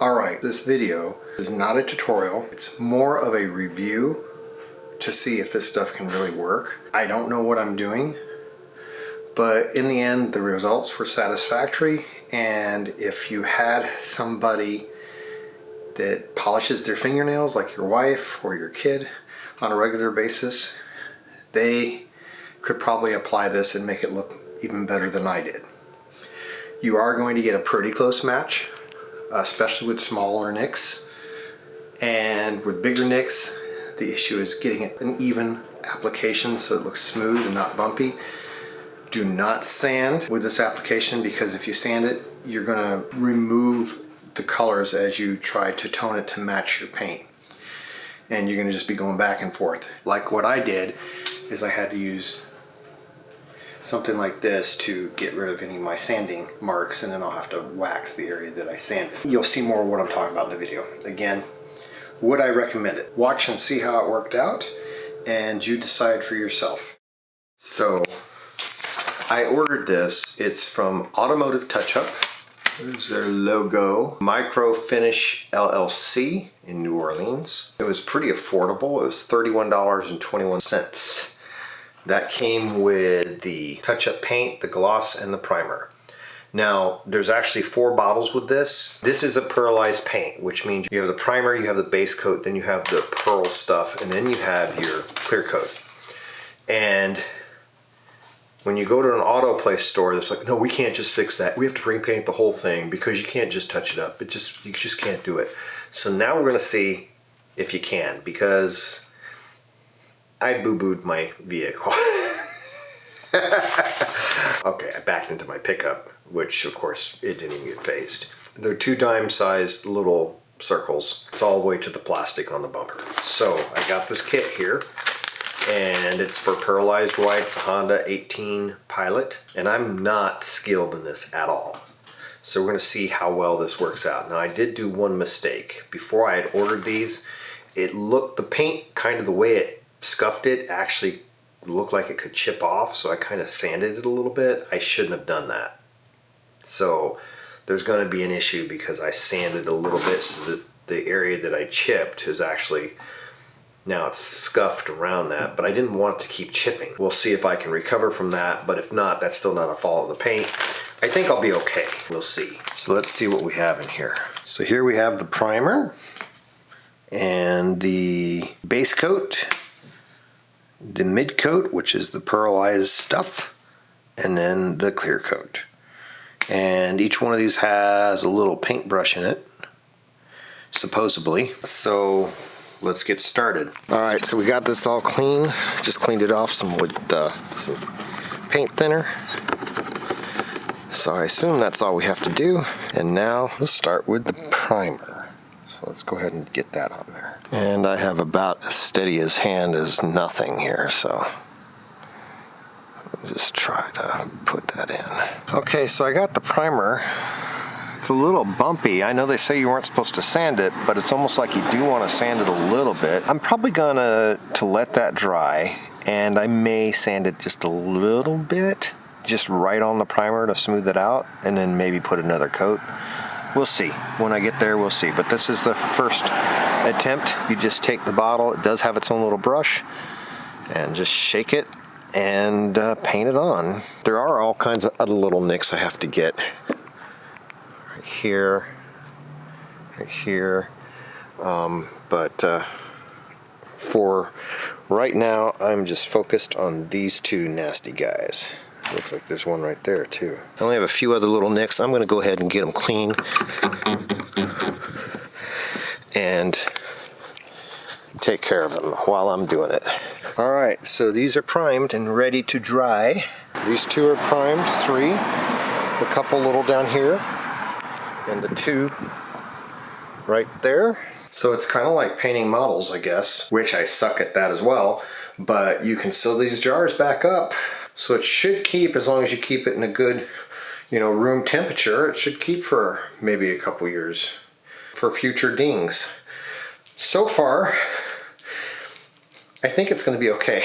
Alright, this video is not a tutorial. It's more of a review to see if this stuff can really work. I don't know what I'm doing, but in the end the results were satisfactory, and if you had somebody that polishes their fingernails like your wife or your kid on a regular basis, they could probably apply this and make it look even better than I did. You are going to get a pretty close match, especially with smaller nicks, and with bigger nicks the issue is getting an even application so it looks smooth and not bumpy. Do not sand with this application, because if you sand it you're going to remove the colors as you try to tone it to match your paint, and you're going to just be going back and forth. Like what I did is I had to use something like this to get rid of any of my sanding marks, and then I'll have to wax the area that I sanded. You'll see more of what I'm talking about in the video. Again, would I recommend it? Watch and see how it worked out, and you decide for yourself. So I ordered this. It's from Automotive Touchup. There's their logo. Micro Finish LLC in New Orleans. It was pretty affordable. It was $31.21. That came with the touch-up paint, the gloss, and the primer. Now, there's actually 4 bottles with this. This is a pearlized paint, which means you have the primer, you have the base coat, then you have the pearl stuff, and then you have your clear coat. And when you go to an auto place store, it's like, no, we can't just fix that. We have to repaint the whole thing because you can't just touch it up. You just can't do it. So now we're gonna see if you can, because I boo-booed my vehicle. Okay, I backed into my pickup, which of course it didn't even get phased. They're 2 dime-sized little circles. It's all the way to the plastic on the bumper. So I got this kit here, and it's for Pearlized White. It's a Honda 18 Pilot, and I'm not skilled in this at all. So we're gonna see how well this works out. Now I did do one mistake. Before I had ordered these, it looked, the paint kind of the way it scuffed it actually looked like it could chip off, so I kind of sanded it a little bit. I shouldn't have done that. So there's going to be an issue because I sanded a little bit, so that the area that I chipped is actually, now it's scuffed around that, but I didn't want it to keep chipping. We'll see if I can recover from that, but if not, that's still not a fault of the paint. I think I'll be okay. We'll see. So let's see what we have in here. So here we have the primer and the base coat, the mid coat, which is the pearlized stuff, and then the clear coat. And each one of these has a little paintbrush in it, supposedly. So let's get started. Alright, so we got this all clean. Just cleaned it off some with some paint thinner. So I assume that's all we have to do. And now let's start with the primer. So let's go ahead and get that on there. And I have about as steady as hand as nothing here, so just try to put that in. Okay, so I got the primer. It's a little bumpy. I know they say you weren't supposed to sand it, but it's almost like you do want to sand it a little bit. I'm probably gonna let that dry, and I may sand it just a little bit, just right on the primer to smooth it out, and then maybe put another coat. We'll see. When I get there, we'll see. But this is the first attempt. You just take the bottle. It does have its own little brush, and just shake it and paint it on. There are all kinds of other little nicks I have to get. Right here, right here. But for right now, I'm just focused on these 2 nasty guys. Looks like there's one right there too. I only have a few other little nicks. I'm going to go ahead and get them clean and take care of them while I'm doing it. Alright, so these are primed and ready to dry. These 2 are primed, 3. A couple little down here, and the 2 right there. So it's kind of like painting models, I guess, which I suck at that as well, but you can sew these jars back up. So it should keep, as long as you keep it in a good, room temperature, it should keep for maybe a couple years for future dings. So far, I think it's going to be okay.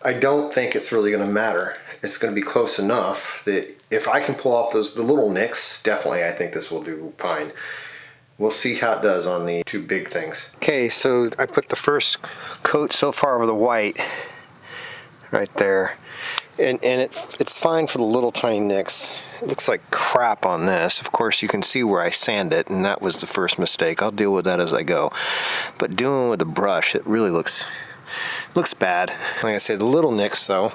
I don't think it's really going to matter. It's going to be close enough that if I can pull off the little nicks, definitely I think this will do fine. We'll see how it does on the two big things. Okay, so I put the first coat so far over the white right there. And it's fine for the little tiny nicks. It looks like crap on this. Of course, you can see where I sand it, and that was the first mistake. I'll deal with that as I go. But doing it with a brush, it really looks bad. Like I said, the little nicks, though,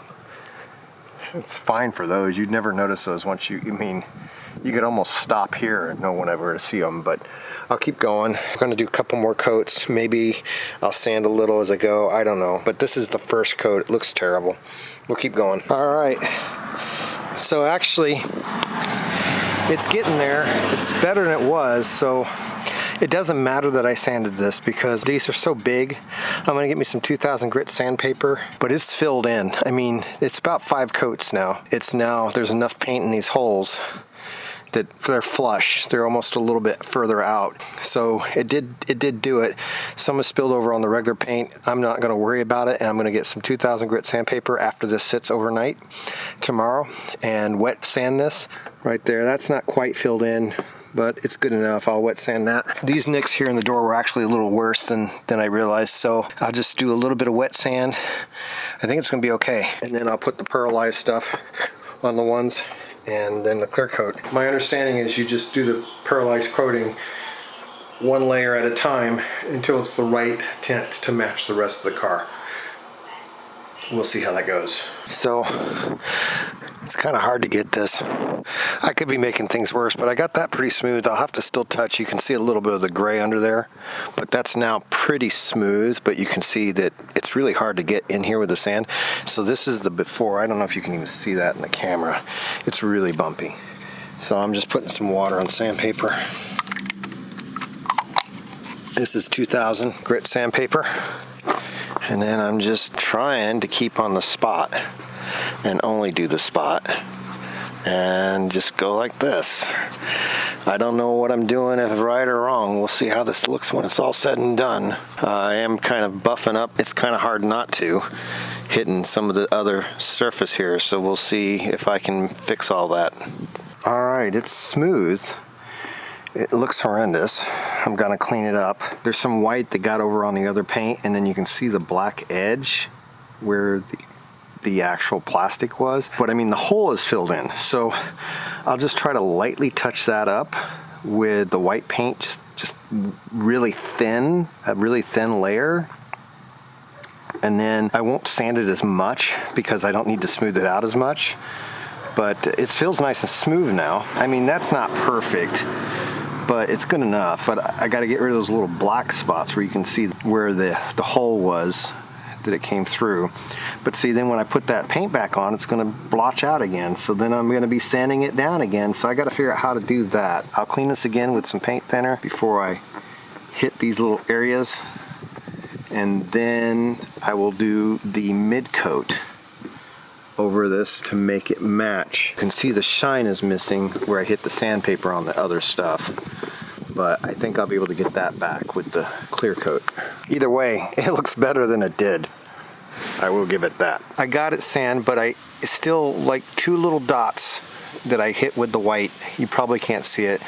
it's fine for those. You'd never notice those once you could almost stop here and no one ever see them, but I'll keep going. I'm going to do a couple more coats. Maybe I'll sand a little as I go. I don't know. But this is the first coat. It looks terrible. We'll keep going. All right. So actually, it's getting there. It's better than it was. So it doesn't matter that I sanded this because these are so big. I'm going to get me some 2000 grit sandpaper, but it's filled in. I mean, it's about 5 coats now. There's enough paint in these holes that they're flush. They're almost a little bit further out. So it did do it. Some was spilled over on the regular paint. I'm not gonna worry about it, and I'm gonna get some 2000 grit sandpaper after this sits overnight tomorrow and wet sand this right there. That's not quite filled in, but it's good enough. I'll wet sand that. These nicks here in the door were actually a little worse than I realized, so I'll just do a little bit of wet sand. I think it's gonna be okay. And then I'll put the pearlized stuff on the ones and then the clear coat. My understanding is you just do the pearlized coating one layer at a time until it's the right tint to match the rest of the car. We'll see how that goes. So it's kind of hard to get this. I could be making things worse, but I got that pretty smooth. I'll have to still touch. You can see a little bit of the gray under there, but that's now pretty smooth, but you can see that it's really hard to get in here with the sand. So this is the before. I don't know if you can even see that in the camera. It's really bumpy. So I'm just putting some water on sandpaper. This is 2000 grit sandpaper. And then I'm just trying to keep on the spot and only do the spot and just go like this. I don't know what I'm doing, if right or wrong. We'll see how this looks when it's all said and done. I am kind of buffing up. It's kind of hard not to, hitting some of the other surface here, so we'll see if I can fix all that. All right, it's smooth. It looks horrendous. I'm gonna clean it up. There's some white that got over on the other paint, and then you can see the black edge where the actual plastic was. But I mean, the hole is filled in. So I'll just try to lightly touch that up with the white paint, just really thin, a really thin layer. And then I won't sand it as much because I don't need to smooth it out as much. But it feels nice and smooth now. I mean, that's not perfect, but it's good enough. But I got to get rid of those little black spots where you can see where the hole was that it came through. But see, then when I put that paint back on, it's going to blotch out again. So then I'm going to be sanding it down again. So I got to figure out how to do that. I'll clean this again with some paint thinner before I hit these little areas. And then I will do the mid coat over this to make it match. You can see the shine is missing where I hit the sandpaper on the other stuff. But I think I'll be able to get that back with the clear coat. Either way, it looks better than it did. I will give it that. I got it sand, but I still like 2 little dots that I hit with the white. You probably can't see it.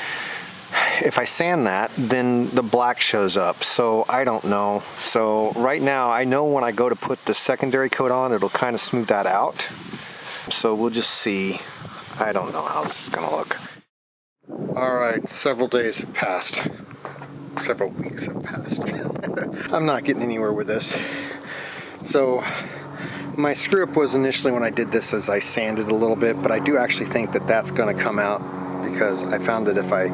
If I sand that, then the black shows up. So I don't know. So right now, I know when I go to put the secondary coat on, it'll kind of smooth that out. So we'll just see. I don't know how this is gonna look. All right, several days have passed. Several weeks have passed. I'm not getting anywhere with this. So my screw up was initially when I did this as I sanded a little bit, but I do actually think that that's gonna come out because I found that if I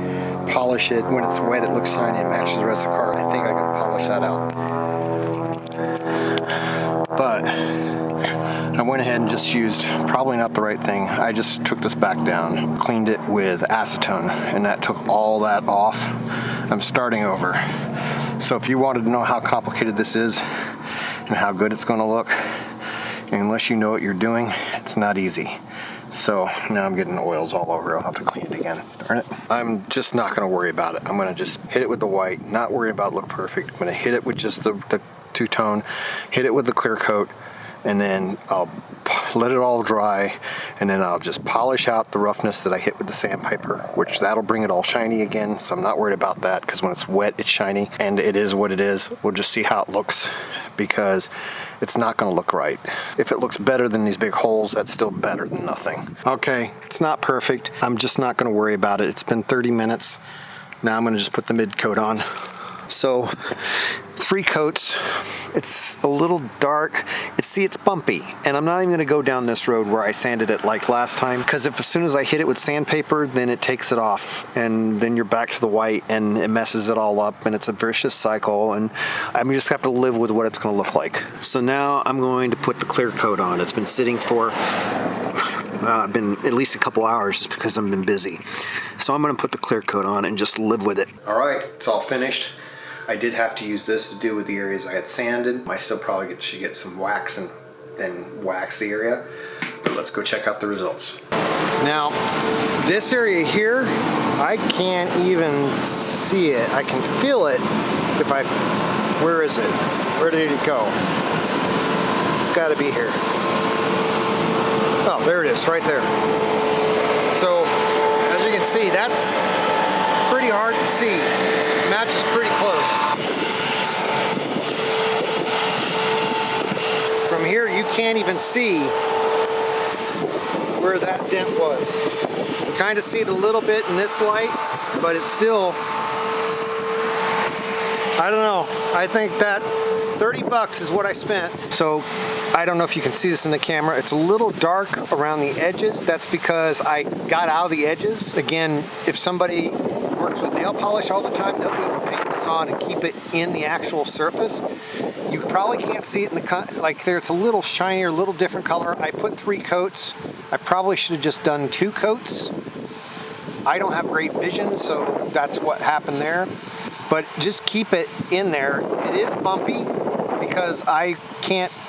polish it, when it's wet, it looks shiny, it matches the rest of the car. I think I can polish that out. But I went ahead and just used probably not the right thing. I just took this back down, cleaned it with acetone, and that took all that off. I'm starting over. So if you wanted to know how complicated this is and how good it's gonna look, unless you know what you're doing, it's not easy. So now I'm getting oils all over. I'll have to clean it again. Darn it. I'm just not gonna worry about it. I'm gonna just hit it with the white, not worry about it look perfect. I'm gonna hit it with just the two-tone, hit it with the clear coat, and then I'll let it all dry, and then I'll just polish out the roughness that I hit with the sandpaper, which that'll bring it all shiny again, so I'm not worried about that, because when it's wet it's shiny, and it is what it is. We'll just see how it looks, because it's not going to look right. If it looks better than these big holes, that's still better than nothing. Okay, it's not perfect. I'm just not going to worry about it. It's been 30 minutes. Now I'm going to just put the mid coat on. So 3 coats. It's a little dark. It's bumpy, and I'm not even going to go down this road where I sanded it like last time, because if as soon as I hit it with sandpaper, then it takes it off, and then you're back to the white, and it messes it all up, and it's a vicious cycle, and I just have to live with what it's going to look like. So now I'm going to put the clear coat on. It's been sitting for been at least a couple hours, just because I've been busy. So I'm going to put the clear coat on and just live with it. All right, it's all finished. I did have to use this to do with the areas I had sanded. I still probably should get some wax and then wax the area. But let's go check out the results. Now, this area here, I can't even see it. I can feel it if I... Where is it? Where did it go? It's got to be here. Oh, there it is, right there. So, as you can see, that's pretty hard to see. Matches pretty close. From here, you can't even see where that dent was. You kind of see it a little bit in this light, but it's still, I don't know. I think that 30 bucks is what I spent. So I don't know if you can see this in the camera. It's a little dark around the edges. That's because I got out of the edges. Again, if somebody works with nail polish all the time, they'll be able to paint this on and keep it in the actual surface. You probably can't see it in the like there. It's a little shinier, a little different color. I put 3 coats. I probably should have just done 2 coats. I don't have great vision, so that's what happened there. But just keep it in there. It is bumpy because I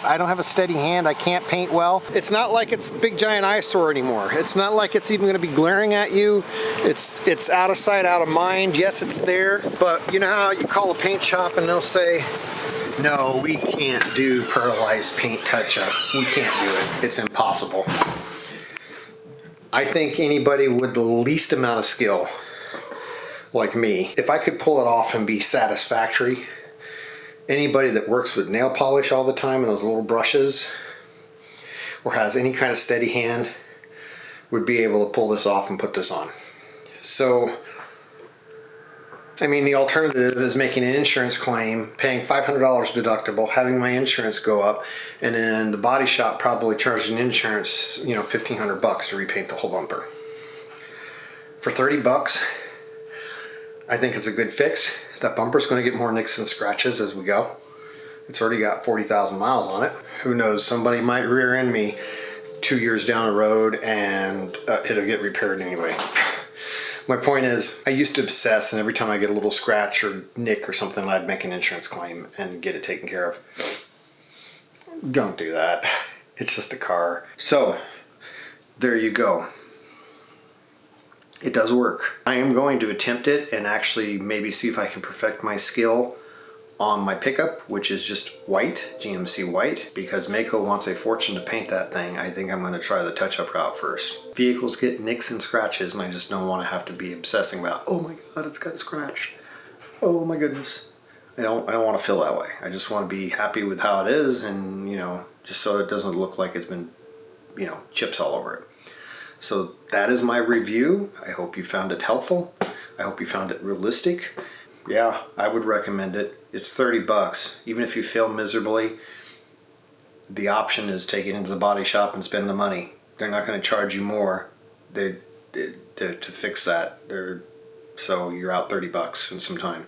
don't have a steady hand. I can't paint well. It's not like it's a big giant eyesore anymore. It's not like it's even going to be glaring at you. It's out of sight, out of mind. Yes, it's there, but you know how you call a paint shop and they'll say, no, we can't do pearlized paint touch-up. We can't do it. It's impossible. I think anybody with the least amount of skill, like me, if I could pull it off and be satisfactory, anybody that works with nail polish all the time and those little brushes, or has any kind of steady hand, would be able to pull this off and put this on. So, I mean, the alternative is making an insurance claim, paying $500 deductible, having my insurance go up, and then the body shop probably charging insurance, you know, $1,500 to repaint the whole bumper. For 30 bucks, I think it's a good fix. That bumper's going to get more nicks and scratches as we go. It's already got 40,000 miles on it. Who knows, somebody might rear end me 2 years down the road and it'll get repaired anyway. My point is, I used to obsess, and every time I get a little scratch or nick or something, I'd make an insurance claim and get it taken care of. Don't do that. It's just a car. So, there you go. It does work. I am going to attempt it and actually maybe see if I can perfect my skill on my pickup, which is just white, GMC white, because Mako wants a fortune to paint that thing. I think I'm going to try the touch-up route first. Vehicles get nicks and scratches, and I just don't want to have to be obsessing about, oh my god, it's got a scratch. Oh my goodness. I don't want to feel that way. I just want to be happy with how it is, and you know, just so it doesn't look like it's been, you know, chips all over it. So that is my review. I hope you found it helpful. I hope you found it realistic. Yeah, I would recommend it. It's 30 bucks. Even if you fail miserably, the option is take it into the body shop and spend the money. They're not going to charge you more to fix that. So you're out 30 bucks and some time.